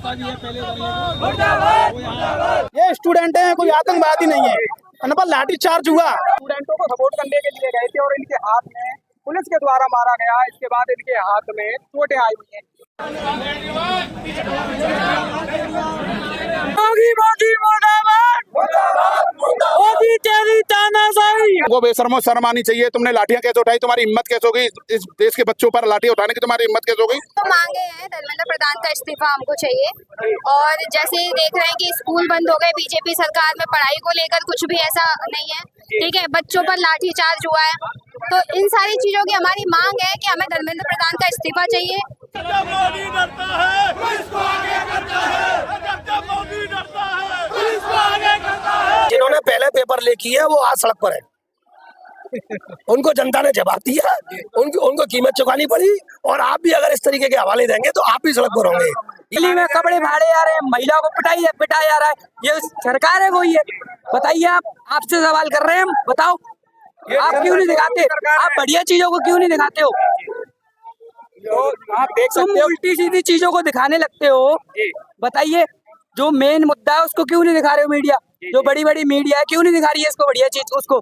मारता भी है पहले। ये स्टूडेंट हैं, कोई आतंकवादी नहीं है। इन पर लाठी चार्ज हुआ। स्टूडेंटों को सपोर्ट करने के लिए गए थे और इनके हाथ में पुलिस के द्वारा मारा गया। इसके बाद इनके हाथ में चोटें आई हुई हैं। वो बेशर्मो शर्म आनी चाहिए। तुमने लाठियां कैसे उठाई? तुम्हारी हिम्मत कैसे होगी इस देश के बच्चों पर लाठी उठाने की? तुम्हारी हिम्मत कैसे होगी? तो मांगे हैं धर्मेंद्र प्रधान का इस्तीफा हमको चाहिए। और जैसे देख रहे हैं कि स्कूल बंद हो गए, बीजेपी सरकार में पढ़ाई को लेकर कुछ भी ऐसा नहीं है, ठीक है। बच्चों पर लाठी चार्ज हुआ है, तो इन सारी चीजों की हमारी मांग है कि हमें धर्मेंद्र प्रधान का इस्तीफा चाहिए। जिन्होंने पहले पेपर लीक किए है वो आज सड़क पर है। उनको जनता ने जवाब दिया, उनको कीमत चुकानी पड़ी। और आप भी अगर इस तरीके के हवाले देंगे तो आप भी सड़क पर होंगे। दिल्ली में कपड़े फाड़े जा रहे हैं, महिलाओं को पिटाया जा रहा है, ये सरकार है कोई है? बताइए, आप आपसे सवाल कर रहे हैं हम। बताओ, आप क्यों नहीं दिखाते? आप बढ़िया चीजों को क्यों नहीं दिखाते हो? तो आप देख सकते हो उल्टी सीधी चीजों को दिखाने लगते हो। बताइए, जो मेन मुद्दा है उसको क्यों नहीं दिखा रहे हो? मीडिया, जो बड़ी बड़ी मीडिया है, क्यों नहीं दिखा रही है इसको, बढ़िया चीज उसको,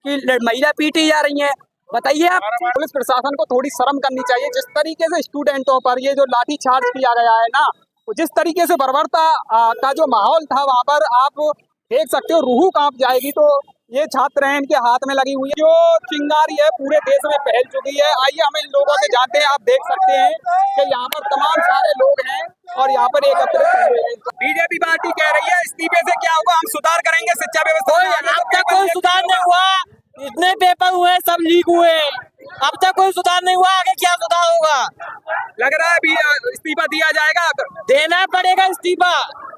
कि महिला पीटी जा रही है? बताइए आप। पुलिस प्रशासन को थोड़ी शर्म करनी चाहिए। जिस तरीके से स्टूडेंटों पर ये जो लाठी चार्ज किया गया है ना, जिस तरीके से बर्बरता का जो माहौल था वहाँ पर, आप देख सकते हो रूह कांप जाएगी। तो ये छात्र हैं, इनके हाथ में लगी हुई है जो चिंगारी है, पूरे देश में फैल चुकी है। आइए हम इन लोगों से जानते हैं। आप देख सकते हैं कि यहाँ पर तमाम सारे लोग हैं और यहाँ पर एकत्रित हुए हैं। बीजेपी पार्टी कह रही है इस्तीफे से क्या होगा, हम सुधार करेंगे शिक्षा व्यवस्था में। अब तक कोई सुधार नहीं हुआ, इतने पेपर हुए, सब लीक हुए, अब तक कोई सुधार नहीं हुआ, आगे क्या सुधार होगा? लग रहा है अभी इस्तीफा दिया जाएगा। देना पड़ेगा इस्तीफा,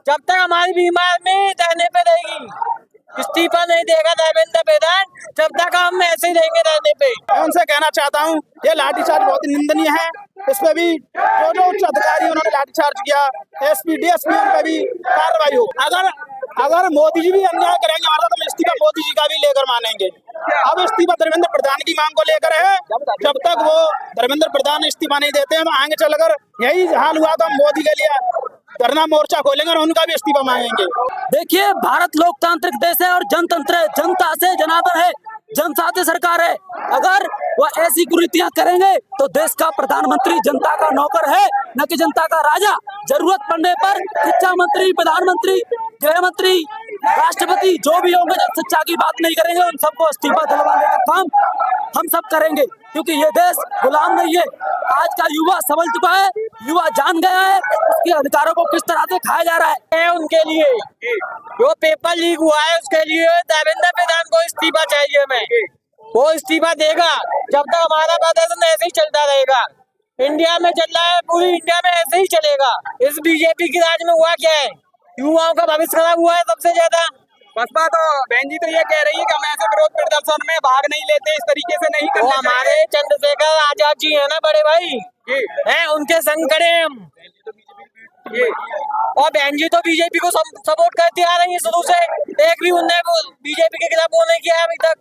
जब तक हमारी बीमार में रहने पे रहेगी। इस्तीफा नहीं देगा धर्मेंद्र प्रधान, जब तक हम ऐसे ही रहेंगे रहने पे। मैं उनसे कहना चाहता हूँ, ये लाठीचार्ज बहुत ही निंदनीय है। इस पे भी जो उच्च अधिकारी उन्होंने लाठीचार्ज किया, एसपी डीएसपी उन पे भी कार्रवाई हो। अगर मोदी जी भी अन्याय करेंगे हमारा, तो इस्तीफा मोदी जी का भी लेकर मानेंगे। अब इस्तीफा धर्मेंद्र प्रधान की मांग को लेकर है। जब तक वो धर्मेंद्र प्रधान इस्तीफा नहीं देते हैं, तो आगे चलकर यही हाल हुआ तो हम मोदी के लिए धरना मोर्चा खोलेंगे और उनका भी इस्तीफा मांगेंगे। देखिए, भारत लोकतांत्रिक देश है और जनतंत्र है, जनता से जनार्दन है, जनता से सरकार है। अगर वह ऐसी कुरीतियां करेंगे तो देश का प्रधानमंत्री जनता का नौकर है, न कि जनता का राजा। जरूरत पड़ने पर शिक्षा मंत्री, प्रधानमंत्री, गृह मंत्री, राष्ट्रपति जो भी होंगे, जब शिक्षा की बात नहीं करेंगे, उन सबको इस्तीफा दिलवाने का काम हम सब करेंगे, क्योंकि ये देश गुलाम नहीं है। आज का युवा समझ चुका है, युवा जान गया है उसके अधिकारों को किस तरह से खाया जा रहा है। उनके लिए जो पेपर लीक हुआ है, उसके लिए धर्मेंद्र प्रधान को इस्तीफा चाहिए। मैं वो इस्तीफा देगा जब तक हमारा प्रदर्शन ऐसे ही चलता रहेगा। इंडिया में चल रहा है, पूरी इंडिया में ऐसे ही चलेगा। इस बीजेपी की राज में हुआ क्या है? युवाओं का भविष्य खराब हुआ है सबसे ज्यादा। बसपा तो बहन जी तो ये कह रही है कि हम ऐसे विरोध प्रदर्शन में भाग नहीं लेते, इस तरीके से नहीं करते। हमारे चंद्रशेखर आजाद जी है ना बड़े भाई, हैं, उनके संग खड़े हैं हम। और बहन जी तो बीजेपी को सपोर्ट करती आ रही है शुरू से, एक भी उन्हें बीजेपी के खिलाफ वो नहीं किया अभी तक।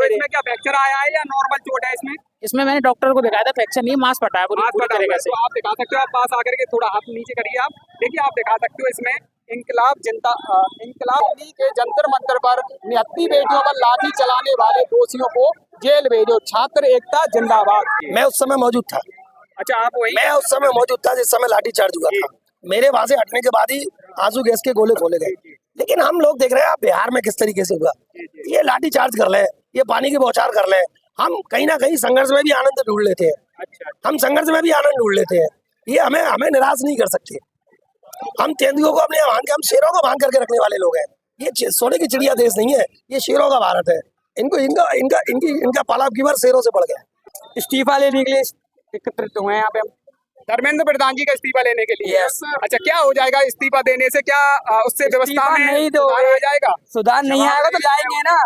इसमें क्या फ्रैक्चर आया है या नॉर्मल चोट है इसमें? इसमें मैंने डॉक्टर को दिखाया था, फ्रैक्चर नहीं, मांस फटा है पूरी तरीके से। तो आप दिखा सकते हो, आप पास आकर के थोड़ा हाथ नीचे करिए। आप देखिए, आप दिखा सकते हो इसमें इंकलाब दिल्ली के जंतर मंतर पर 69 बेटियों पर लाठी चलाने वाले दोषियों को जेल भेजो, छात्र एकता जिंदाबाद। मैं उस समय मौजूद था। अच्छा, आप वही? मैं उस समय मौजूद था जिस समय लाठी चार्ज हुआ था। मेरे वहां से हटने के बाद ही आंसू गैस के गोले खोले गए। लेकिन हम लोग देख रहे हैं आप बिहार में किस तरीके से हुआ। ये लाठी चार्ज कर ले, ये पानी की बौछार कर ले, हम कहीं ना कहीं संघर्ष में भी आनंद ढूंढ लेते हैं। हम संघर्ष में भी आनंद ढूंढ लेते हैं। ये हमें निराश नहीं कर सकते। हम तेंदुओं को अपने हम शेरों को बांध करके रखने वाले लोग हैं। ये सोने की चिड़िया देश नहीं है, ये शेरों का भारत है। इनका पाला की बार शेरों से पड़ गया। इस्तीफा लेने के लिए एकत्रित हुए हैं यहाँ पे हम, धर्मेंद्र प्रधान जी का इस्तीफा लेने के लिए। अच्छा, क्या हो जाएगा इस्तीफा देने से? क्या उससे व्यवस्था में नहीं सुधार आ जाएगा? सुधार नहीं आएगा तो लाएंगे ना।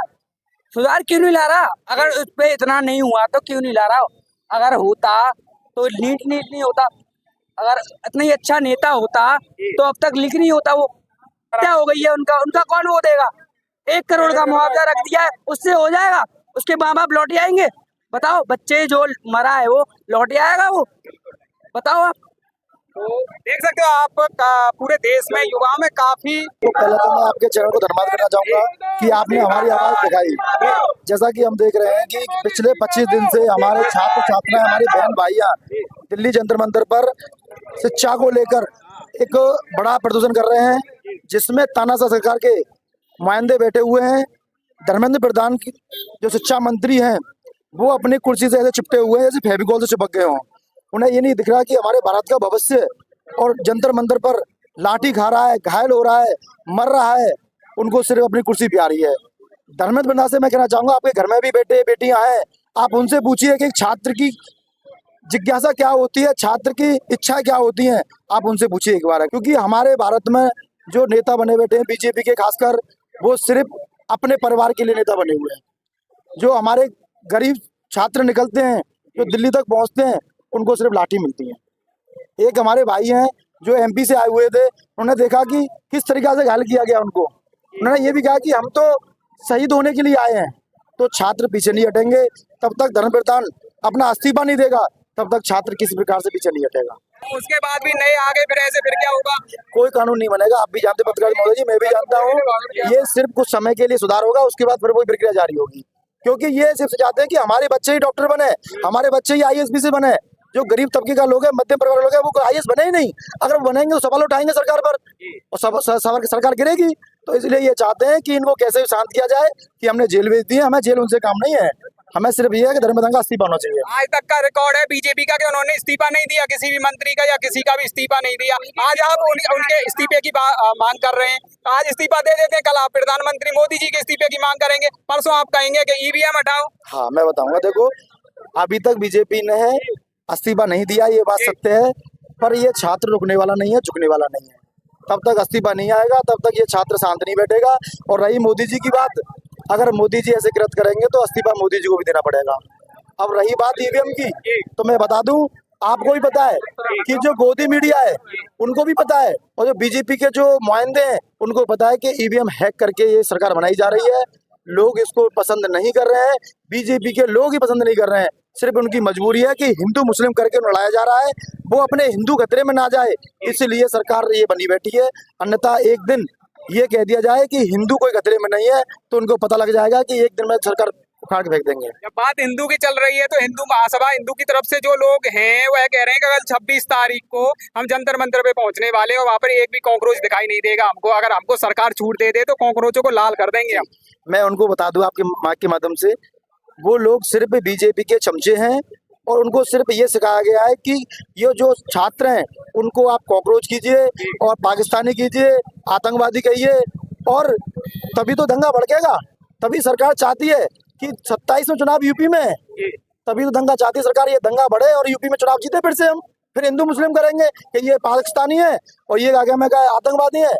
सुधार क्यों नहीं ला रहा? अगर उस पे इतना नहीं हुआ तो क्यों नहीं ला रहा? अगर होता तो लीक नहीं होता। अगर इतना ही अच्छा नेता होता तो अब तक लीक नहीं होता। वो क्या हो गई है उनका कौन वो देगा? 1 करोड़ का मुआवजा रख दिया है, उससे हो जाएगा? उसके माँ बाप लौट आएंगे? बताओ, बच्चे जो मरा है वो लौट आएगा? वो बताओ आप। तो देख सकते हो आप पूरे देश में युवाओं में काफी तो पहले तो मैं आपके चैनल को धन्यवाद करना चाहूंगा कि आपने हमारी आवाज दिखाई। जैसा कि हम देख रहे हैं कि पिछले 25 दिन से हमारे छात्र छात्राएं, हमारी बहन भाइयां दिल्ली जंतर मंतर पर शिक्षा को लेकर एक बड़ा प्रदर्शन कर रहे हैं, जिसमें तानाशाह सरकार के नुमाइंदे बैठे हुए हैं। धर्मेंद्र प्रधान की जो शिक्षा मंत्री हैं वो अपनी कुर्सी से ऐसे चिपटे हुए हैं जैसे फेविकॉल से चिपक गए हों। उन्हें ये नहीं दिख रहा कि हमारे भारत का भविष्य और जंतर मंतर पर लाठी खा रहा है, घायल हो रहा है, मर रहा है, उनको सिर्फ अपनी कुर्सी प्यारी है। धर्मेंद्र प्रधान से मैं कहना चाहूंगा, आपके घर में भी बेटे बेटियां हैं, आप उनसे पूछिए कि छात्र की जिज्ञासा क्या होती है, छात्र की इच्छा क्या होती है, आप उनसे पूछिए एक बार। क्योंकि हमारे भारत में जो नेता बने बैठे हैं बीजेपी के, खासकर वो सिर्फ अपने परिवार के लिए नेता बने हुए हैं। जो हमारे गरीब छात्र निकलते हैं, जो दिल्ली तक पहुंचते हैं, उनको सिर्फ लाठी मिलती है। एक हमारे भाई हैं जो एमपी से आए हुए थे, उन्होंने देखा कि किस तरीके से घायल किया गया उनको। उन्होंने ये भी कहा कि हम तो शहीद होने के लिए आए हैं। तो छात्र पीछे नहीं हटेंगे, तब तक धर्मेंद्र प्रधान अपना इस्तीफा नहीं देगा, तब तक छात्र किसी प्रकार से पीछे नहीं हटेगा। उसके बाद भी नए आगे फिर ऐसे फिर क्या होगा? कोई कानून नहीं बनेगा। आप भी जानते पत्रकार महोदय जी, मैं भी जानता हूँ, ये सिर्फ कुछ समय के लिए सुधार होगा, उसके बाद फिर वही प्रक्रिया जारी होगी। क्योंकि ये सिर्फ चाहते हैं कि हमारे बच्चे ही डॉक्टर बने, हमारे बच्चे ही आईएएस से बने। जो गरीब तबके का लोग है, मध्यम परिवार के लोग है, वो आईएएस बने ही नहीं। अगर वो बनेंगे तो सवाल उठाएंगे सरकार पर और सरकार गिरेगी। तो इसलिए ये चाहते हैं कि इनको कैसे शांत किया जाए कि हमने जेल भेज दी है, हमें जेल उनसे काम नहीं है, हमें सिर्फ ये है कि धर्मेंद्र का इस्तीफा होना चाहिए। आज तक का रिकॉर्ड है बीजेपी का कि उन्होंने इस्तीफा नहीं दिया, किसी भी मंत्री का या किसी का भी इस्तीफा नहीं दिया। आज आप उनके इस्तीफे की मांग कर रहे हैं, तो आज इस्तीफा दे देते हैं, कल आप प्रधानमंत्री मोदी जी के इस्तीफे की मांग करेंगे, परसों आप कहेंगे कि ईवीएम हटाओ। हाँ, मैं बताऊंगा। देखो, अभी तक बीजेपी ने इस्तीफा नहीं दिया, ये बात सत्य है, पर ये छात्र रुकने वाला नहीं है, झुकने वाला नहीं है। तब तक इस्तीफा नहीं आएगा, तब तक ये छात्र शांत नहीं बैठेगा। और रही मोदी जी की बात, अगर मोदी जी ऐसे कृत्य करेंगे तो इस्तीफा मोदी जी को भी देना पड़ेगा। अब रही बात ईवीएम की, तो मैं बता दूं, आपको भी पता है कि जो गोदी मीडिया है उनको भी पता है, और जो बीजेपी के जो नुमाइंदे हैं उनको पता है कि ईवीएम हैक करके ये सरकार बनाई जा रही है। लोग इसको पसंद नहीं कर रहे हैं, बीजेपी के लोग ही पसंद नहीं कर रहे हैं। सिर्फ उनकी मजबूरी है कि हिंदू मुस्लिम करके लड़ाया जा रहा है, वो अपने हिंदू खतरे में ना जाए, इसलिए सरकार ये बनी बैठी है। अन्यथा एक दिन ये कह दिया जाए कि हिंदू कोई खतरे में नहीं है, तो उनको पता लग जाएगा कि एक दिन में सरकार उखाड़ के फेंक देंगे। जब बात हिंदू की चल रही है तो हिंदू महासभा, हिंदू की तरफ से जो लोग हैं वह कह रहे हैं कि कल 26 तारीख को हम जंतर मंतर पे पहुंचने वाले हैं और वहाँ पर एक भी कॉकरोच दिखाई नहीं देगा हमको। अगर हमको सरकार छूट दे दे तो कॉकरोचों को लाल कर देंगे हम। मैं उनको बता दूं आपके माइक के माध्यम से, वो लोग सिर्फ बीजेपी के चमचे हैं और उनको सिर्फ ये सिखाया गया है कि ये जो छात्र हैं उनको आप कॉकरोच कीजिए और पाकिस्तानी कीजिए, आतंकवादी कहिए, और तभी तो दंगा भड़केगा। तभी सरकार चाहती है कि 27 में चुनाव यूपी में है, तभी तो दंगा चाहती है सरकार, ये दंगा बढ़े और यूपी में चुनाव जीते फिर से हम, फिर हिंदू मुस्लिम करेंगे कि ये पाकिस्तानी है और ये आगे में आतंकवादी है।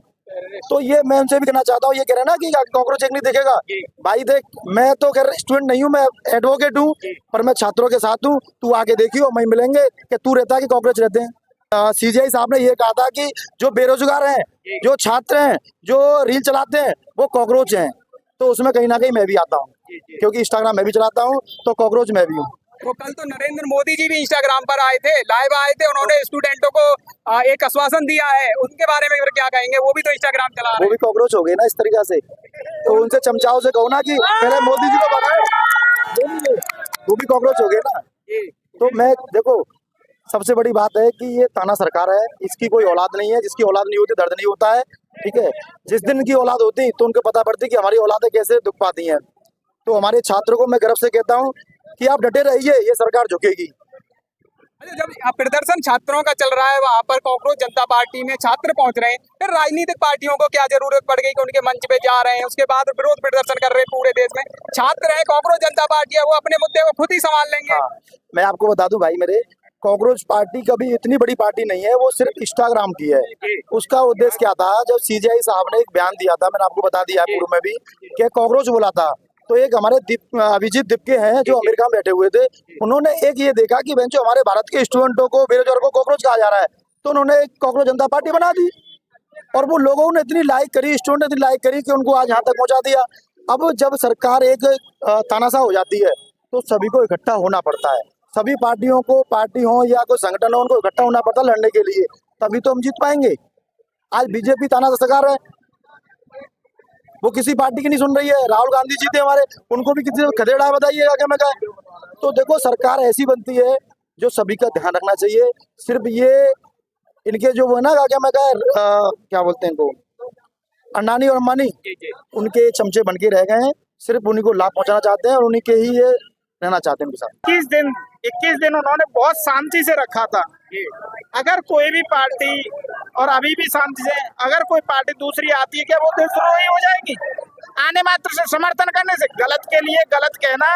तो ये मैं उनसे भी कहना चाहता हूँ, ये कह रहे हैं ना कि कॉकरोच एक नहीं दिखेगा। भाई देख, मैं तो खैर स्टूडेंट नहीं हूँ, मैं एडवोकेट हूँ, पर मैं छात्रों के साथ हूँ। तू आके देखियो, वहीं मिलेंगे कि तू रहता है कि कॉकरोच रहते हैं। सीजीआई साहब ने ये कहा था कि जो बेरोजगार हैं, जो छात्र हैं, जो रील चलाते हैं, वो कॉकरोच हैं। तो उसमें कहीं ना कहीं मैं भी आता हूँ, क्योंकि इंस्टाग्राम मैं भी चलाता हूँ, तो कॉकरोच मैं भी हूँ। तो कल तो नरेंद्र मोदी जी भी इंस्टाग्राम पर आए थे, लाइव आए थे, उन्होंने स्टूडेंटों को एक आश्वासन दिया है, उनके बारे में फिर क्या कहेंगे? वो भी तो इंस्टाग्राम चला रहे हैं। वो भी कॉकरोच हो गए ना इस तरीका से। तो उनसे चमचाओं से कहो ना कि पहले मोदी जी को बनाए, वो भी कॉकरोच हो गए ना। तो मैं देखो, सबसे बड़ी बात है कि ये ताना सरकार है, इसकी कोई औलाद नहीं है। जिसकी औलाद नहीं होती दर्द नहीं होता है, ठीक है। जिस दिन की औलाद होती तो उनको पता पड़ती कि हमारी औलादें कैसे दुख पाती हैं। तो हमारे छात्रों को मैं गर्व से कहता हूँ कि आप डटे रहिए, ये सरकार झुकेगी। अच्छा, जब प्रदर्शन छात्रों का चल रहा है, वहाँ पर कांग्रेस जनता पार्टी में छात्र पहुंच रहे हैं, फिर राजनीतिक पार्टियों को क्या जरूरत पड़ गई कि उनके मंच पे जा रहे हैं? उसके बाद विरोध प्रदर्शन कर रहे हैं पूरे देश में। छात्र है, कांग्रेस जनता पार्टी है, वो अपने मुद्दे को खुद ही संभाल लेंगे। हाँ, मैं आपको बता दूं भाई मेरे, कांग्रेस पार्टी कभी इतनी बड़ी पार्टी नहीं है, वो सिर्फ इंस्टाग्राम की है। उसका उद्देश्य क्या था? जब सीजीआई साहब ने एक बयान दिया था, मैंने आपको बता दिया पूर्व में भी, कि कांग्रेस बोला था, तो एक हमारे अभिजीत दीपके हैं जो अमेरिका में बैठे हुए थे, उन्होंने एक ये देखा कि जो हमारे भारत के स्टूडेंटों को, बेरोजगारों को कॉकरोच कहा जा रहा है, तो उन्होंने कांग्रेस जनता पार्टी बना दी। और वो लोगों ने इतनी लाइक करी, स्टूडेंट ने इतनी लाइक करी कि उनको आज यहाँ तक पहुँचा दिया। अब जब सरकार एक तानाशाह हो जाती है तो सभी को इकट्ठा होना पड़ता है। सभी पार्टियों को, पार्टी हो या कोई संगठन हो, उनको इकट्ठा होना पड़ता लड़ने के लिए, तभी तो हम जीत पाएंगे। आज बीजेपी ताना सरकार है, वो किसी पार्टी की नहीं सुन रही है। राहुल गांधी जी थे हमारे, उनको भी किसी खदेड़ा बताइएगा क्या मैं कहा। तो देखो सरकार ऐसी बनती है जो सभी का ध्यान रखना चाहिए। सिर्फ ये इनके जो वो है ना क्या मैं कहा, क्या बोलते हैं इनको, अंडानी और अंबानी, उनके चमचे बन के रह गए हैं। सिर्फ उन्हीं को लाभ पहुंचाना चाहते हैं और उन्हीं के ही ये रहना चाहते हैं उनके साथ। 21 दिन उन्होंने बहुत शांति से रखा था। अगर कोई भी पार्टी, और अभी भी शांति से, अगर कोई पार्टी दूसरी आती है क्या वो देशद्रोही हो जाएगी? आने मात्र से समर्थन करने से, गलत के लिए गलत कहना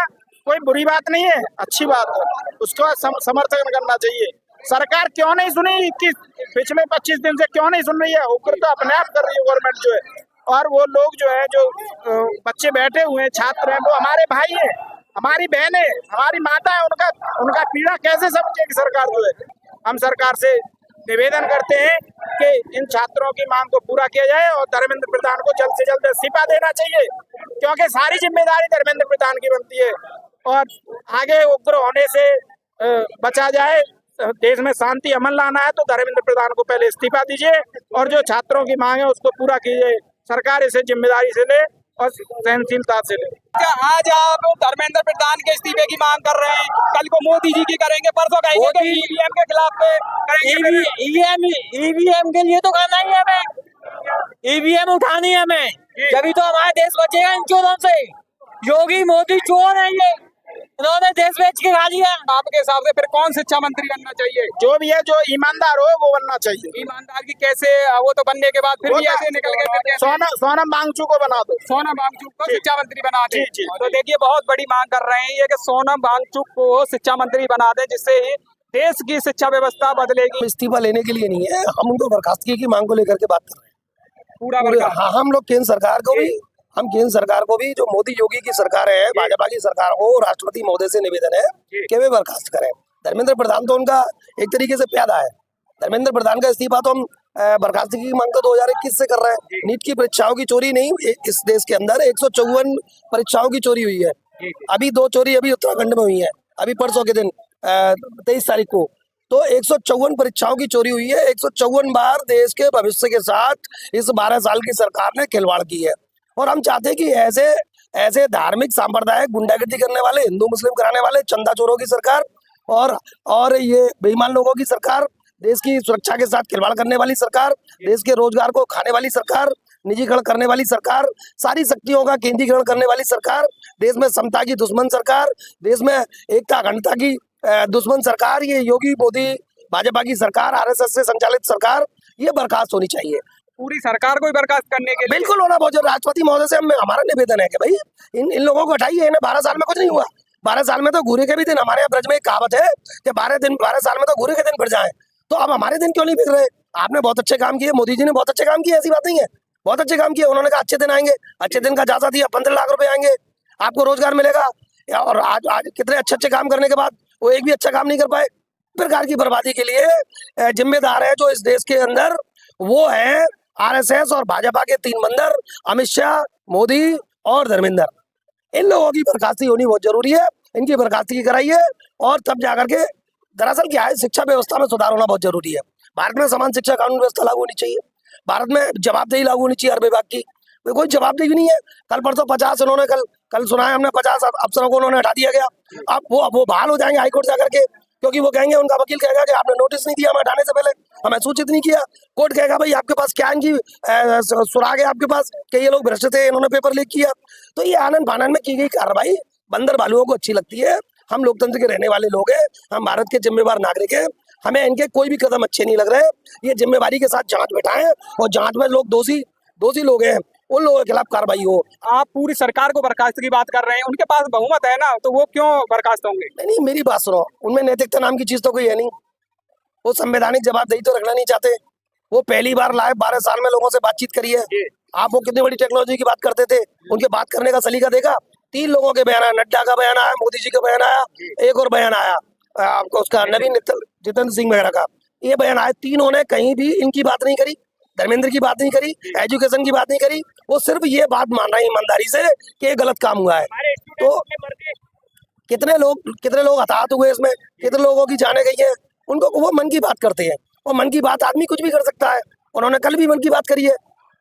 कोई बुरी बात नहीं है, अच्छी बात है, उसका समर्थन करना चाहिए। सरकार क्यों नहीं सुनी? पिछले 25 दिन से क्यों नहीं सुन रही है? उग्रता अपने आप कर रही है गवर्नमेंट जो है। और वो लोग जो है, जो बच्चे बैठे हुए हैं, छात्र हैं, वो हमारे भाई हैं, हमारी बहन है, हमारी माता है, उनका पीड़ा कैसे समझेगी सरकार जो है? हम सरकार से निवेदन करते हैं कि इन छात्रों की मांग को पूरा किया जाए और धर्मेंद्र प्रधान को जल्द से जल्द इस्तीफा देना चाहिए, क्योंकि सारी जिम्मेदारी धर्मेंद्र प्रधान की बनती है। और आगे उग्र होने से बचा जाए, देश में शांति अमन लाना है तो धर्मेंद्र प्रधान को पहले इस्तीफा दीजिए और जो छात्रों की मांग है उसको पूरा कीजिए। सरकार इसे जिम्मेदारी से ले और सहनशीलता से ले। क्या आज आप धर्मेंद्र प्रधान के इस्तीफे की मांग कर रहे हैं? कल को मोदी जी की करेंगे, परसों कहेंगे कि ईवीएम के खिलाफ पे करेंगे। ईवीएम के लिए तो करना ही है हमें, ईवीएम उठानी है हमें, जभी तो हमारा देश बचेगा इन चोरों से। योगी मोदी चोर है, ये इन्होंने देश बेच के खा लिया। आपके हिसाब से फिर कौन शिक्षा मंत्री बनना चाहिए? जो भी है, जो ईमानदार हो वो बनना चाहिए। ईमानदार की कैसे? वो तो बनने के बाद फिर भी ऐसे निकल गए। सोनम वांगचुक को बना दो, सोनम वांगचुक को शिक्षा मंत्री बना दे। जी। तो देखिए बहुत बड़ी मांग कर रहे हैं ये कि सोनम वांगचुक को शिक्षा मंत्री बना दे, जिससे ही देश की शिक्षा व्यवस्था बदलेगी। इस्तीफा लेने के लिए नहीं है, हम उनको बर्खास्तगी की मांग को लेकर के बात कर रहे हैं पूरा हाँ, हम लोग केंद्र सरकार को भी जो मोदी योगी की सरकार है, भाजपा की सरकार को, राष्ट्रपति महोदय से निवेदन है कि वे बर्खास्त करें। धर्मेंद्र प्रधान तो उनका एक तरीके से प्यादा है। धर्मेंद्र प्रधान का इस्तीफा तो हम बर्खास्तगी की मांग तो 2021 से कर रहे हैं। नीट की परीक्षाओं की चोरी नहीं, इस देश के अंदर 154 परीक्षाओं की चोरी हुई है। अभी 2 चोरी अभी उत्तराखंड में हुई है, अभी परसों के दिन 23 तारीख को। तो 154 परीक्षाओं की चोरी हुई है। 154 बार देश के भविष्य के साथ इस 12 साल की सरकार ने खिलवाड़ की है। और हम चाहते हैं कि ऐसे धार्मिक सांप्रदायिक गुंडागर्दी करने वाले, हिंदू मुस्लिम कराने वाले चंदा चोरों की सरकार और ये बेईमान लोगों की सरकार, देश की सुरक्षा के साथ खिलवाड़ करने वाली सरकार, देश के रोजगार को खाने वाली सरकार, निजीकरण करने वाली सरकार, सारी शक्तियों का केंद्रीकरण करने वाली सरकार, देश में समता की दुश्मन सरकार, देश में एकता अखंडता की दुश्मन सरकार, ये योगी मोदी भाजपा की सरकार, आरएसएस से संचालित सरकार, ये बर्खास्त होनी चाहिए। पूरी सरकार को ही बर्खास्त करने के लिए बिल्कुल होना बहुत। राष्ट्रपति महोदय से हमारा निवेदन है कि भाई इन लोगों को हटाइए। इन्हें 12 साल में कुछ नहीं हुआ। 12 साल में तो घूरे के भी दिन, हमारे यहाँ ब्रज में एक कहावत है कि 12 साल में तो घूरे के दिन फिर जाए। तो अब हमारे दिन क्यों नहीं फिर रहे? आपने बहुत अच्छे काम किए, मोदी जी ने बहुत अच्छे काम किए, ऐसी बात नहीं है, बहुत अच्छे काम किए। उन्होंने कहा अच्छे दिन आएंगे, अच्छे दिन का जायजा दिया, 15 लाख रुपए आएंगे, आपको रोजगार मिलेगा। और आज कितने अच्छे काम करने के बाद वो एक भी अच्छा काम नहीं कर पाए। प्रकार की बर्बादी के लिए जिम्मेदार है जो इस देश के अंदर, वो है आरएसएस और भाजपा के 3 बंदर, अमित शाह, मोदी और धर्मेंद्र। इन लोगों की बर्खास्ती होनी बहुत जरूरी है। इनकी बर्खास्ती कराइए और तब जाकर के, दरअसल क्या है, शिक्षा व्यवस्था में सुधार होना बहुत जरूरी है। भारत में समान शिक्षा कानून व्यवस्था लागू होनी चाहिए। भारत में जवाबदेही लागू होनी चाहिए हर विभाग की। कोई जवाबदेही भी नहीं है। कल परसों 50 उन्होंने कल सुनाया हमने 50 अफसरों को उन्होंने हटा दिया गया। अब वो बहाल हो जाएंगे हाईकोर्ट जाकर के, क्योंकि वो कहेंगे, उनका वकील कहेगा कि आपने नोटिस नहीं दिया हमें हटाने से पहले, हमें सूचित नहीं किया। कोर्ट कहेगा भाई आपके पास क्या इनकी सुराग है आपके पास कि ये लोग भ्रष्ट थे, इन्होंने पेपर लीक किया। तो ये आनंद फानन में की गई कार्रवाई बंदर भालुओं को अच्छी लगती है। हम लोकतंत्र के रहने वाले लोग हैं, हम भारत के जिम्मेवार नागरिक हैं, हमें इनके कोई भी कदम अच्छे नहीं लग रहे। ये जिम्मेवारी के साथ जांच बैठाएं और जांच में लोग दोषी लोग हैं, उन लोगों के खिलाफ कार्रवाई हो। आप पूरी सरकार को बर्खास्त की बात कर रहे हैं, उनके पास बहुमत है ना, तो वो क्यों बर्खास्त होंगे? नहीं, मेरी बात सुनो, उनमें नैतिकता नाम की चीज तो कोई है नहीं। वो संवैधानिक जवाबदेही तो रखना नहीं चाहते। वो पहली बार लाए, 12 साल में लोगों से बातचीत करिए। आप वो कितनी बड़ी टेक्नोलॉजी की बात करते थे, उनके बात करने का सलीका देखा। 3 लोगों के बयान आया, नड्डा का बयान आया, मोदी जी का बयान आया, एक और बयान आया आपको उसका नवीन जितेंद्र सिंह वगैरह का, ये बयान आए। तीनों ने कहीं भी इनकी बात नहीं करी, धर्मेंद्र की बात नहीं करी, एजुकेशन की बात नहीं करी। वो सिर्फ ये बात मान रहे हैं ईमानदारी से कि ये गलत काम हुआ है। तो कितने लोग हताहत हुए इसमें, कितने लोगों की जाने गई है, उनको वो मन की बात करते हैं। और मन की बात आदमी कुछ भी कर सकता है, उन्होंने कल भी मन की बात करी है,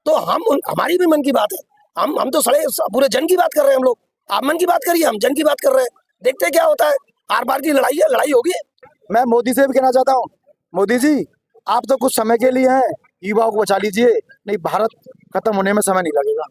तो हमारी भी मन की बात है। हम तो सड़े पूरे जन की बात कर रहे हैं हम लोग। आप मन की बात करिए, हम जन की बात कर रहे हैं, देखते क्या होता है। आर पार की लड़ाई है, लड़ाई होगी। मैं मोदी से भी कहना चाहता हूँ, मोदी जी आप तो कुछ समय के लिए हैं, युवाओं को बचा लीजिए, नहीं भारत खत्म होने में समय नहीं लगेगा।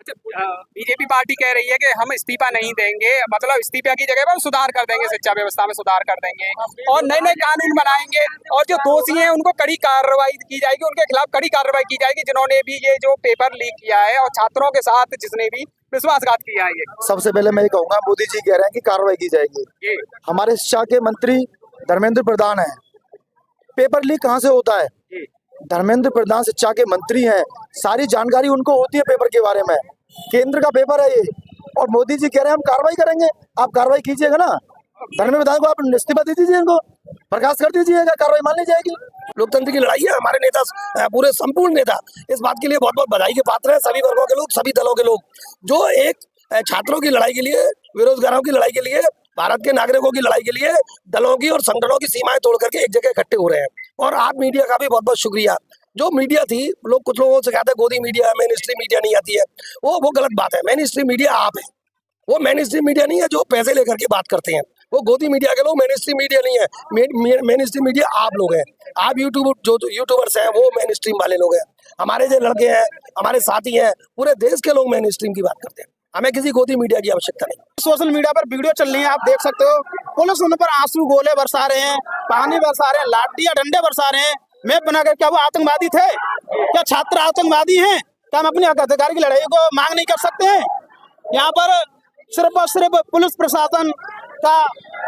बीजेपी पार्टी कह रही है कि हम इस्तीफा नहीं देंगे, मतलब इस्तीफा की जगह पर सुधार कर देंगे, शिक्षा व्यवस्था में सुधार कर देंगे और नए नए कानून बनाएंगे और जो दोषी हैं उनको कड़ी कार्रवाई की जाएगी, उनके खिलाफ कड़ी कार्रवाई की जाएगी जिन्होंने भी ये जो पेपर लीक किया है और छात्रों के साथ जिसने भी विश्वासघात किया है। सबसे पहले मैं ये कहूंगा, मोदी जी कह रहे हैं कि कार्रवाई की जाएगी। हमारे शिक्षा के मंत्री धर्मेंद्र प्रधान है, पेपर लीक कहाँ से होता है? धर्मेंद्र प्रधान शिक्षा के मंत्री हैं, सारी जानकारी उनको होती है पेपर के बारे में। केंद्र का पेपर है ये, और मोदी जी कह रहे हैं हम कार्रवाई करेंगे। आप कार्रवाई कीजिएगा ना, धर्मेंद्र प्रधान को आप इस्तीफा दे दीजिए, इनको बर्खास्त कर दीजिएगा, कार्रवाई मान ली जाएगी। लोकतंत्र की लड़ाई है। हमारे नेता, पूरे संपूर्ण नेता इस बात के लिए बहुत बहुत बधाई के पात्र हैं। सभी वर्गों के लोग, सभी दलों के लोग जो एक छात्रों की लड़ाई के लिए, बेरोजगारों की लड़ाई के लिए, भारत के नागरिकों की लड़ाई के लिए दलों की और संगठनों की सीमाएं तोड़ करके एक जगह इकट्ठे हो रहे हैं। और आप मीडिया का भी बहुत बहुत शुक्रिया। जो मीडिया थी, कुछ लोगों से कहते हैं गोदी मीडिया है, मेन स्ट्रीम मीडिया नहीं आती है, वो गलत बात है। मेन स्ट्रीम मीडिया आप है, वो मेन स्ट्रीम मीडिया नहीं है जो पैसे लेकर के बात करते हैं। वो गोदी मीडिया के लोग मेन स्ट्रीम मीडिया नहीं है। मेन स्ट्रीम मीडिया आप लोग हैं। आप यूट्यूबर्स हैं, वो मेन स्ट्रीम वाले लोग हैं। हमारे जो लड़के हैं, हमारे साथी हैं, पूरे देश के लोग मेन स्ट्रीम की बात करते हैं। हमें किसी गोदी मीडिया की आवश्यकता नहीं। सोशल मीडिया पर वीडियो चल रही है, आप देख सकते हो। पुलिस उन पर आंसू गोले बरसा रहे हैं, पानी बरसा रहे हैं, लाठियां डंडे बरसा रहे हैं। मैप बनाकर क्या वो आतंकवादी थे? क्या छात्र आतंकवादी हैं? क्या हम अपने अधिकार की लड़ाई को मांग नहीं कर सकते हैं? यहाँ पर सिर्फ और सिर्फ पुलिस प्रशासन का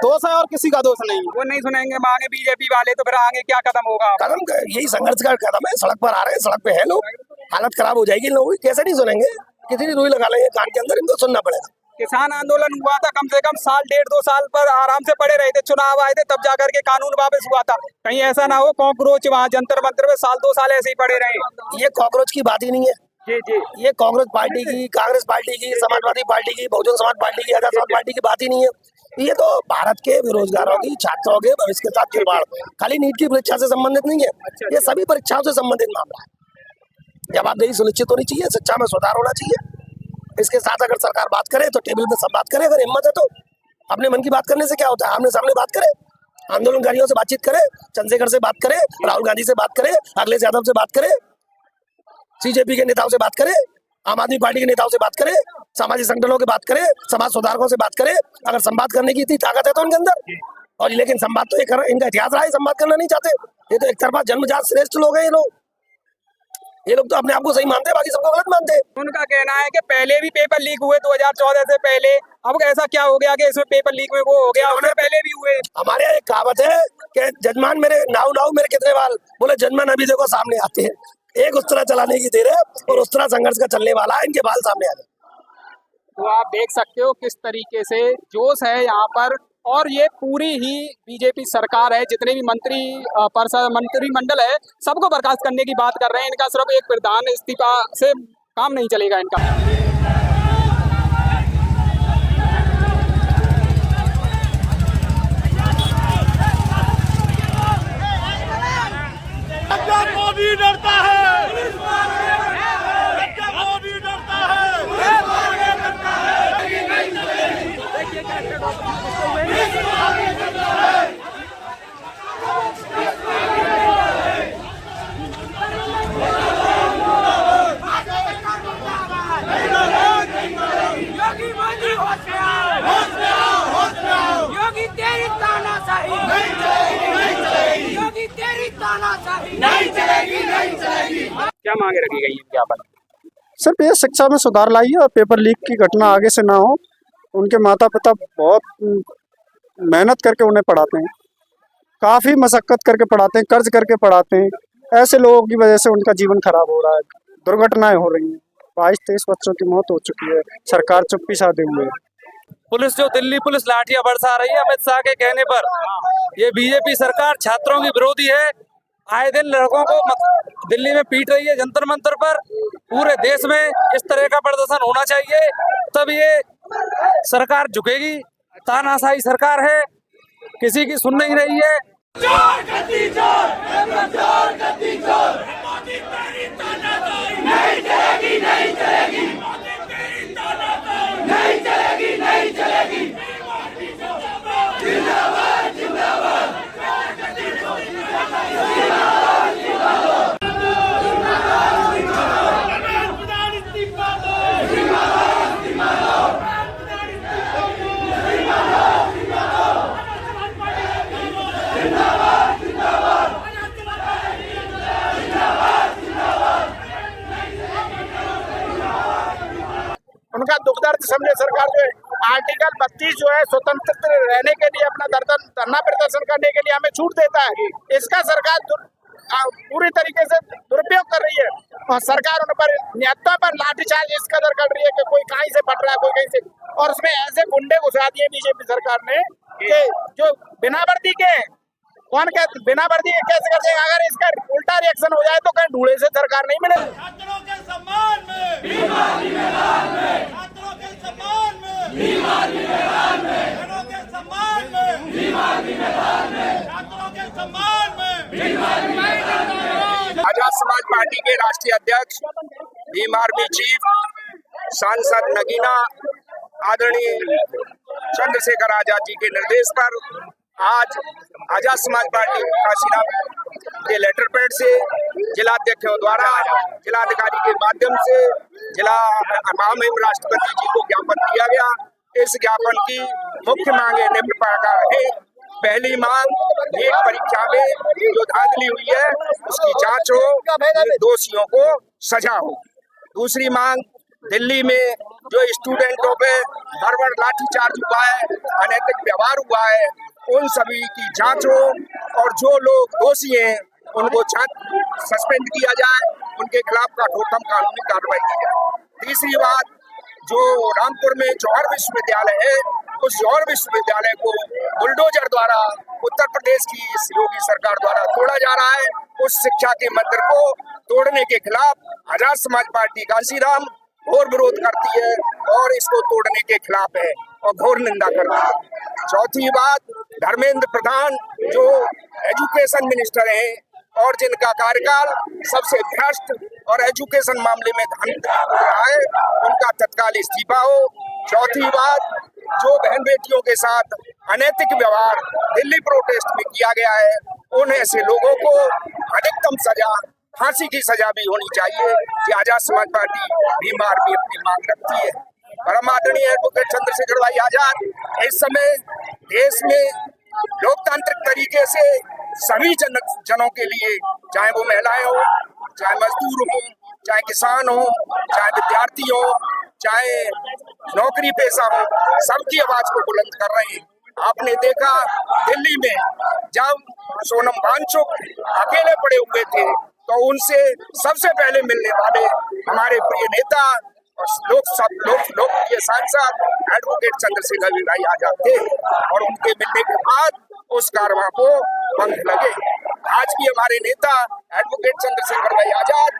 दोष है और किसी का दोष नहीं। वो नहीं सुनेंगे मांगे बीजेपी वाले, तो फिर आगे क्या कदम होगा? कदम यही संघर्ष का कदम है। सड़क पर आ रहे हैं, सड़क पे है लोग, हालत खराब हो जाएगी लोगों की, कैसे नहीं सुनेंगे? कितनी रुई लगा लेंगे कान के अंदर, इनको सुनना पड़ेगा। किसान आंदोलन हुआ था, कम से कम साल 1.5-2 साल पर आराम से पड़े रहे थे, चुनाव आए थे, तब जाकर के कानून वापस हुआ था। कहीं ऐसा ना हो कॉकरोच वहाँ जंतर मंतर में 1-2 साल ऐसे ही पड़े रहे। ये कॉकरोच की बात ही नहीं है। जी जी, ये कांग्रेस पार्टी की, कांग्रेस पार्टी की, समाजवादी पार्टी की, बहुजन समाज पार्टी की, आजाद समाज पार्टी की बात ही नहीं है। ये तो भारत के बेरोजगारों की, छात्रों के भविष्य के साथ खिलवाड़, खाली नीट की परीक्षा से संबंधित नहीं है, ये सभी परीक्षाओं से संबंधित मामला है। जवाबदेही सुनिश्चित होनी चाहिए, शिक्षा में सुधार होना चाहिए। इसके साथ अगर सरकार बात करे तो टेबल पे सब बात करे, अगर हिम्मत है तो। अपने मन की बात करने से क्या होता है? आमने सामने बात करे, आंदोलनकारियों से बातचीत करे, चंद्रशेखर से बात करे, राहुल गांधी से बात करे, अखिलेश यादव से बात करे, सीजेपी के नेताओं से बात करे, आम आदमी पार्टी के नेताओं से बात करे, सामाजिक संगठनों की बात करे, समाज सुधारकों से बात करे। अगर संवाद करने की इतनी ताकत है तो उनके अंदर, और लेकिन संवाद तो इनका इतिहास रहा है, संवाद करना नहीं चाहते। ये तो एक तरफा जन्मजात श्रेष्ठ लोग हैं ये लोग तो अपने आप को सही मानते हैं, बाकी सबको गलत मानते हैं। उनका कहना है कि पहले भी पेपर लीक हुए 2014 से पहले, अब ऐसा क्या हो गया कि इसमें पेपर लीक में वो हो गया? उन्हें पहले भी हुए। हमारे यहाँ एक कहावत है कि जजमान मेरे नाव मेरे कितने बाल, बोले जजमान अभी देखो सामने आते हैं। एक उस तरह चलाने की देर है और उस तरह संघर्ष का चलने वाला है, इनके बाल सामने आ गए। तो आप देख सकते हो किस तरीके से जोश है यहाँ पर, और ये पूरी ही बीजेपी सरकार है, जितने भी मंत्रिमंडल है, सबको बर्खास्त करने की बात कर रहे हैं। इनका सिर्फ एक प्रधान इस्तीफा से काम नहीं चलेगा इनका। मोदी डरता है, मोदी डरता है। योगी मोदी होश में आओ, योगी तेरी तानाशाही नहीं चलेगी, योगी तेरी तानाशाही नहीं चलेगी। क्या मांगे रखी गई है यहाँ पर? सिर्फ ये शिक्षा में सुधार लाइए और पेपर लीक की घटना आगे से ना हो। उनके माता पिता बहुत मेहनत करके उन्हें पढ़ाते हैं, काफ़ी मशक्क़त करके पढ़ाते हैं, कर्ज करके पढ़ाते हैं। ऐसे लोगों की वजह से उनका जीवन खराब हो रहा है, दुर्घटनाएं हो रही हैं। 22-23 बच्चों की मौत हो चुकी है, सरकार चुप्पी साधे हुए है। पुलिस जो दिल्ली पुलिस लाठियां बरसा रही है अमित शाह के कहने पर, ये बीजेपी सरकार छात्रों की विरोधी है। आए दिन लड़कों को दिल्ली में पीट रही है जंतर मंतर पर। पूरे देश में इस तरह का प्रदर्शन होना चाहिए, तब ये सरकार झुकेगी। तानाशाही सरकार है, किसी की सुन नहीं रही है। चोर गद्दी चोर, चोर गद्दी चोर, मोदी तेरी तानाशाही नहीं चलेगी, नहीं चलेगी, मोदी तेरी तानाशाही नहीं चलेगी, नहीं चलेगी, जिंदाबाद, जिंदाबाद, उनका दुख दर्द समझे सरकार जो है। आर्टिकल 32 जो है स्वतंत्र रहने के लिए अपना धरना प्रदर्शन करने के लिए हमें छूट देता है, इसका सरकार पूरी तरीके से दुरुपयोग कर रही है और सरकार उन पर निहत्ता पर लाठीचार्ज इस कदर कर रही है कि कोई कहीं से फट रहा है, कोई कहीं से, और उसमें ऐसे गुंडे घुसा दिए बीजेपी सरकार ने कि जो बिना वर्दी के कौन कहते बिना वर्दी के कैसे कर देगा। अगर इसका उल्टा रिएक्शन हो जाए तो कहीं ढूंढे से सरकार नहीं मिले। छात्रों के सम्मान में, बीमारी मैदान में, छात्रों के सम्मान में, बीमारी मैदान में, बहनों के सम्मान में, बीमारी मैदान में, छात्रों के सम्मान में, बीमारी मैदान में। आजाद समाज पार्टी के राष्ट्रीय अध्यक्ष, भीम आर्मी चीफ, सांसद नगीना आदरणीय चंद्रशेखर आजाद जी के निर्देश पर आज आजाद समाज पार्टी काशीराम के लेटर पैड से जिलाध्यक्षों द्वारा जिलाधिकारी के माध्यम से जिला महामहिम राष्ट्रपति जी को ज्ञापन दिया गया। इस ज्ञापन की मुख्य मांगे निम्न प्रकार है। पहली मांग, नीट परीक्षा में जो धांधली हुई है उसकी जांच हो, दोषियों को सजा हो। दूसरी मांग, दिल्ली में जो स्टूडेंटों पे बर्बर लाठीचार्ज हुआ है, अनैतिक व्यवहार हुआ है, उन सभी की जांच हो और जो लोग दोषी हैं उनको सस्पेंड किया जाए, उनके खिलाफ कठोरतम कानूनी कार्रवाई की जाए। तीसरी बात, जो रामपुर में जौहर विश्वविद्यालय है, उस जौहर विश्वविद्यालय को बुलडोजर द्वारा उत्तर प्रदेश की इस योगी सरकार द्वारा तोड़ा जा रहा है। उस शिक्षा के मंदिर को तोड़ने के खिलाफ आजाद समाज पार्टी काशीराम घोर विरोध करती है और इसको तोड़ने के खिलाफ है और घोर निंदा करती है। चौथी बात, धर्मेंद्र प्रधान जो एजुकेशन मिनिस्टर हैं और जिनका कार्यकाल सबसे भ्रष्ट और एजुकेशन मामले में धन रहा है, उनका तत्काल इस्तीफा हो। चौथी बात, जो बहन बेटियों के साथ अनैतिक व्यवहार दिल्ली प्रोटेस्ट में किया गया है, उन ऐसे लोगों को अधिकतम सजा, फांसी की सजा भी होनी चाहिए। कि आजाद समाज पार्टी भीम आर्मी अपनी मांग रखती है। परम आदरणीय एडवोकेट चंद्रशेखर भाई आजाद इस समय देश में लोकतांत्रिक तरीके से सभी जनों के लिए, चाहे वो महिलाएं हो, चाहे मजदूर हो, चाहे किसान हो, चाहे विद्यार्थी हो, चाहे नौकरी पेशा हो, सबकी आवाज को बुलंद कर रहे हैं। आपने देखा दिल्ली में जब सोनम वांगचुक अकेले पड़े हुए थे तो उनसे सबसे पहले मिलने वाले हमारे प्रिय नेता लोकप्रिय सांसद एडवोकेट चंद्रशेखर भाई आजाद थे और उनके मिलने के बाद उस कारवां को पंख लगे। आज भी हमारे नेता एडवोकेट चंद्रशेखर भाई आजाद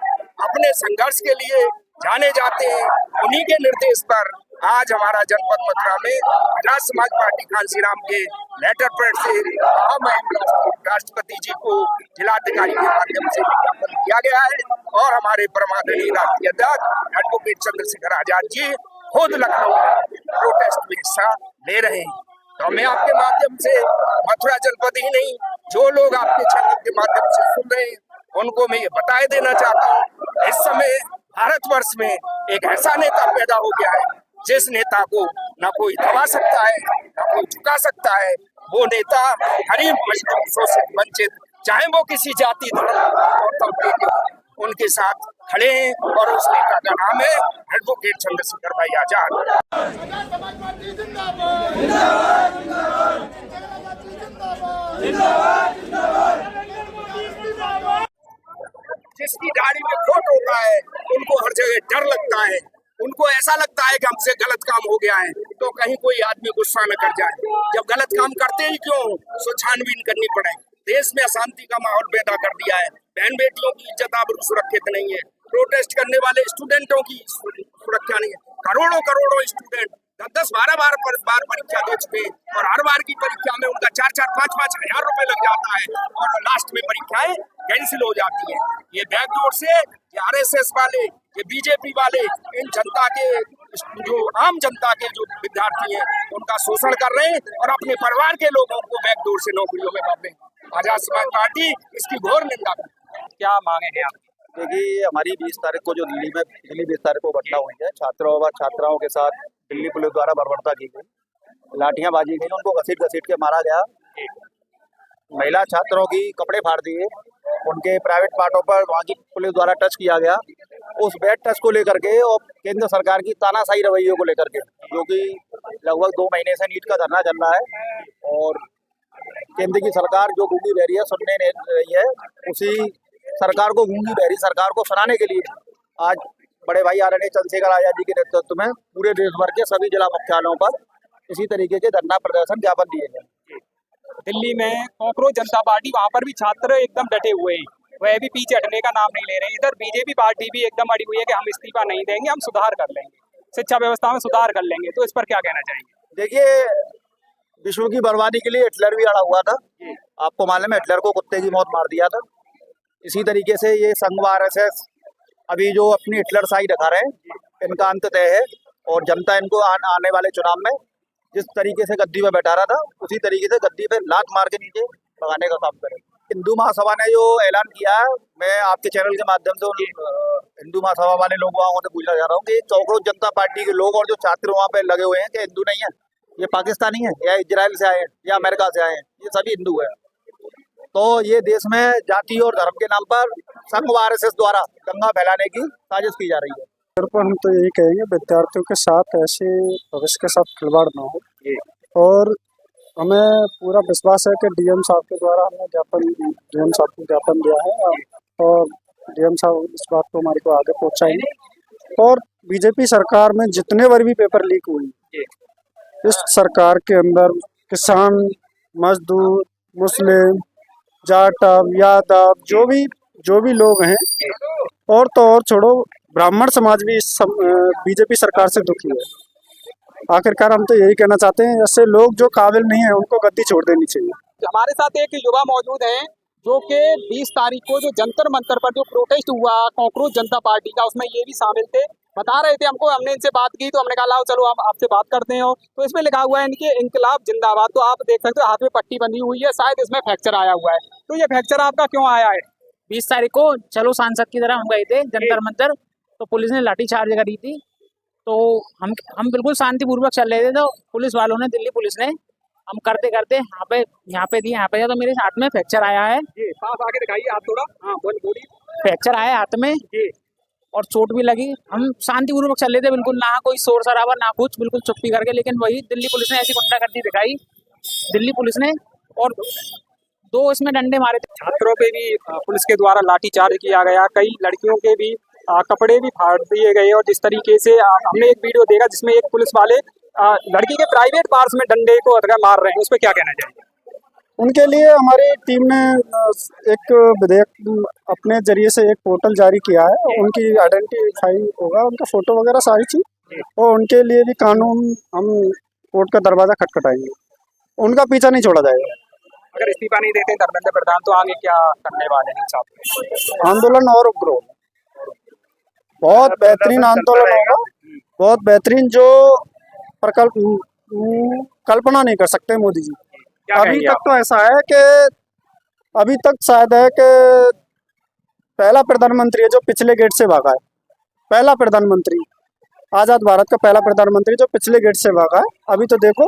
अपने संघर्ष के लिए जाने जाते हैं। उन्हीं के निर्देश पर आज हमारा जनपद मथुरा में आजाद समाज पार्टी कांसीराम के लेटर पैड से महामहिम राष्ट्रपति जी को जिलाधिकारी के माध्यम से ज्ञापन दिया गया है और हमारे परमादरणीय राष्ट्रीय अध्यक्ष एडवोकेट चंद्रशेखर आजाद जी खुद लखनऊ प्रोटेस्ट में हिस्सा ले रहे हैं। तो मैं आपके माध्यम से मथुरा जनपद ही नहीं, जो लोग आपके चैनल के माध्यम से सुन रहे हैं, उनको मैं ये बता देना चाहता हूँ, इस समय भारतवर्ष में एक ऐसा नेता पैदा हो गया है जिस नेता को न कोई दबा सकता है, न कोई झुका सकता है। वो नेता गरीब, मजदूर, शोषित, वंचित, चाहे वो किसी जाति, धर्म और तबके के, उनके साथ खड़े हैं और उस नेता का नाम है एडवोकेट चंद्रशेखर भाई आजाद। जिसकी दाढ़ी में खोट होता है उनको हर जगह डर लगता है, उनको ऐसा लगता है कि हमसे गलत काम हो गया है तो कहीं कोई आदमी गुस्सा न कर जाए। जब गलत काम करते ही क्यों, सो छानबीन करनी पड़े। देश में अशांति का माहौल पैदा कर दिया है, बहन बेटियों की इज्जत आबरू सुरक्षित नहीं है, प्रोटेस्ट करने वाले स्टूडेंटों की सुरक्षा नहीं है। करोड़ों स्टूडेंट 10-10, 12 बार परीक्षा दे चुके और हर बार की परीक्षा में उनका 4-4, 5-5 हजार रुपए लग जाता है और लास्ट में परीक्षाएं कैंसिल हो जाती है। ये बैकडोर से ये आरएसएस वाले, ये बीजेपी वाले इन जनता के, जो आम जनता के जो विद्यार्थी हैं उनका शोषण कर रहे हैं और अपने परिवार के लोगों को बैकडोर से नौकरियों में भर रहे हैं। आजाद समाज पार्टी इसकी घोर निंदा करती है। क्या मांगे हैं आपकी? देखिए, हमारी 20 तारीख को जो दिल्ली 20 तारीख को घटना हुई है, छात्रों व छात्राओं के साथ दिल्ली पुलिस द्वारा बर्बरता की गई, लाठियां बाजी गई, उनको घसीट घसीट के मारा गया, महिला छात्रों की कपड़े फाड़ दिए, उनके प्राइवेट पार्टों पर वहाँ की पुलिस द्वारा टच किया गया। उस बैड टच को लेकर के और केंद्र सरकार की तानाशाही रवैयों को लेकर के, जो कि लगभग 2 महीने से नीट का धरना चल रहा है और केंद्र की सरकार जो गूंगी बहरी है, सुनने नहीं रही है, उसी सरकार को गूंगी बहरी सरकार को सुनाने के लिए आज बड़े भाई आदरणीय चंद्रशेखर आजाद जी के नेतृत्व में पूरे देश भर के सभी जिला मुख्यालयों पर इसी तरीके के धरना प्रदर्शन ज्ञापन दिए गए। दिल्ली में कांग्रेस जनता पार्टी, वहाँ पर भी छात्र एकदम डटे हुए हैं, वह भी पीछे हटने का नाम नहीं ले रहे हैं। इधर बीजेपी पार्टी भी एकदम अड़ी हुई है कि हम इस्तीफा नहीं देंगे, हम सुधार कर लेंगे, शिक्षा व्यवस्था में सुधार कर लेंगे। तो इस पर क्या कहना चाहिए? देखिए, विश्व की बर्बादी के लिए हिटलर भी अड़ा हुआ था। आपको मालूम है, हिटलर को कुत्ते की मौत मार दिया था। इसी तरीके से ये संघ आरएसएस अभी जो अपनी हिटलर शाही दिखा रहे हैं, इनका अंत तय है और जनता इनको आने वाले चुनाव में जिस तरीके से गद्दी में बैठा रहा था, उसी तरीके से गद्दी पे लात मार के नीचे भगाने का काम करे। हिंदू महासभा ने जो ऐलान किया है, मैं आपके चैनल के माध्यम से हिंदू महासभा वाले लोगों से पूछना चाह रहा हूँ कि कांग्रेस जनता पार्टी के लोग और जो छात्र वहाँ पे लगे हुए हैं, कि हिंदू नहीं है, ये पाकिस्तानी है या इजराइल से आए हैं या अमेरिका से आए हैं, ये सभी हिंदू है। तो ये देश में जाति और धर्म के नाम पर संघ आरएसएस द्वारा दंगा फैलाने की साजिश की जा रही है। पर हम तो यही कहेंगे, विद्यार्थियों के साथ ऐसे भविष्य के साथ खिलवाड़ ना हो और हमें पूरा विश्वास है कि डीएम साहब के द्वारा हमने डीएम साहब को ज्ञापन दिया है और डीएम साहब इस बात को हमारे को आगे पहुंचाएंगे। और बीजेपी सरकार में जितने बार भी पेपर लीक हुई, इस सरकार के अंदर किसान, मजदूर, मुस्लिम, जाटव, यादव, जो भी लोग हैं, और तो और छोड़ो, ब्राह्मण समाज भी बीजेपी सरकार से दुखी है। आखिरकार हम तो यही कहना चाहते हैं, ऐसे लोग जो काबिल नहीं है उनको गद्दी छोड़ देनी चाहिए। हमारे साथ एक युवा मौजूद हैं जो कि 20 तारीख को जो जंतर मंतर पर जो प्रोटेस्ट हुआ कांग्रेस जनता पार्टी का, उसमें ये भी शामिल थे। बता रहे थे हमको, हमने इनसे बात की तो हमने कहा लाओ चलो हम आपसे बात करते हैं। तो इसमें लिखा हुआ है इनके इंकलाब जिंदाबाद। तो आप देख सकते हो हाथ में पट्टी बंधी हुई है, शायद इसमें फ्रैक्चर आया हुआ है। तो ये फ्रैक्चर आपका क्यों आया है? 20 तारीख को चलो सांसद की तरह हम गए थे जंतर मंतर, तो पुलिस ने लाठीचार्ज करी थी। तो हम बिल्कुल शांतिपूर्वक चल रहे थे, तो पुलिस वालों ने, दिल्ली पुलिस ने, हम करते करते यहाँ पे दिया, तो मेरे हाथ में फ्रैक्चर आया है। पास आके दिखाइए हाथ थोड़ा। हाँ बोलिए। फ्रैक्चर आया हाथ में और चोट भी लगी। हम शांतिपूर्वक चल रहे थे, बिल्कुल ना कोई शोर शराबा ना कुछ, बिल्कुल चुप्पी करके। लेकिन वही दिल्ली पुलिस ने ऐसी गुंडागर्दी दिखाई, दिल्ली पुलिस ने, और 2 इसमें डंडे मारे थे। छात्रों पे भी पुलिस के द्वारा लाठीचार्ज किया गया, कई लड़कियों के भी कपड़े भी फाड़ दिए गए। और जिस तरीके से हमने एक वीडियो देखा जिसमें एक पुलिस वाले लड़की के प्राइवेट पार्ट्स में डंडे को मार रहे हैं, उस पर क्या कहना चाहिए? उनके लिए हमारी टीम ने एक विधेयक अपने जरिए से एक पोर्टल जारी किया है, उनकी आइडेंटिफाई होगा, उनका फोटो वगैरह सारी चीज, और उनके लिए भी कानून, हम कोर्ट का दरवाजा खटखटाएंगे, उनका पीछा नहीं छोड़ा जाएगा। अगर इस्तीफा नहीं देते धर्मेंद्र प्रधान तो आगे क्या करने वाले हैं साहब? आंदोलन और उग्र, बहुत बेहतरीन आंदोलन होगा, बहुत बेहतरीन, जो कल्पना नहीं कर सकते मोदी जी। अभी तक तो ऐसा है कि अभी तक शायद है कि पहला प्रधानमंत्री है जो पिछले गेट से भागा है, पहला प्रधानमंत्री, आजाद भारत का पहला प्रधानमंत्री जो पिछले गेट से भागा है। अभी तो देखो,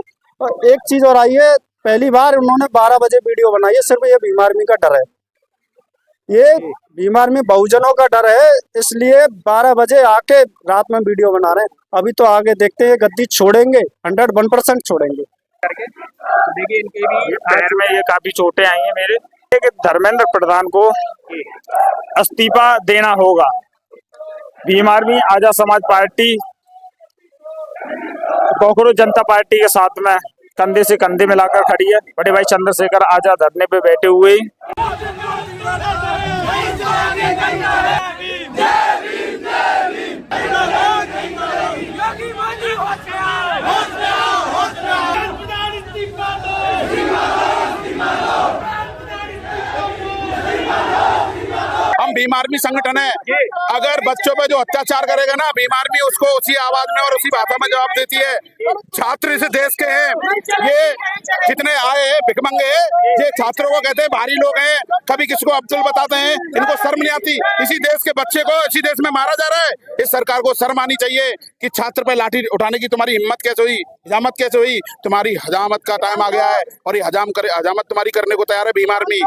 एक चीज और आई है, पहली बार उन्होंने 12 बजे वीडियो बनाई है। सिर्फ ये भीम आर्मी का डर है, ये भीम आर्मी बहुजनों का डर है, इसलिए 12 बजे आके रात में वीडियो बना रहे हैं। अभी तो आगे देखते हैं, गद्दी छोड़ेंगे, 101% छोड़ेंगे। देखिए इनके भी पैर में ये काफी चोटें आई हैं मेरे, कि धर्मेंद्र प्रधान को इस्तीफा देना होगा। भीम आर्मी आजाद समाज पार्टी कांग्रेस जनता पार्टी के साथ में कंधे से कंधे मिलाकर खड़ी है। बड़े भाई चंद्रशेखर आजाद धरने पे बैठे हुए योगी भीम आर्मी संगठन है। अगर बच्चों पे जो अत्याचार करेगा ना भीम आर्मी, उसको उसी आवाज में और उसी भाषा में जवाब देती है। छात्र इस देश के हैं, ये जितने आए हैं भिखमंगे, ये छात्रों को कहते हैं भारी लोग हैं, कभी किसको अब्दुल बताते हैं, इनको शर्म नहीं आती। इसी देश के बच्चे को इसी देश में मारा जा रहा है। इस सरकार को शर्म आनी चाहिए कि छात्र पे लाठी उठाने की तुम्हारी हिम्मत कैसे हुई, हजामत कैसे हुई। तुम्हारी हजामत का टाइम आ गया है और ये हजामत तुम्हारी करने को तैयार है भीम आर्मी।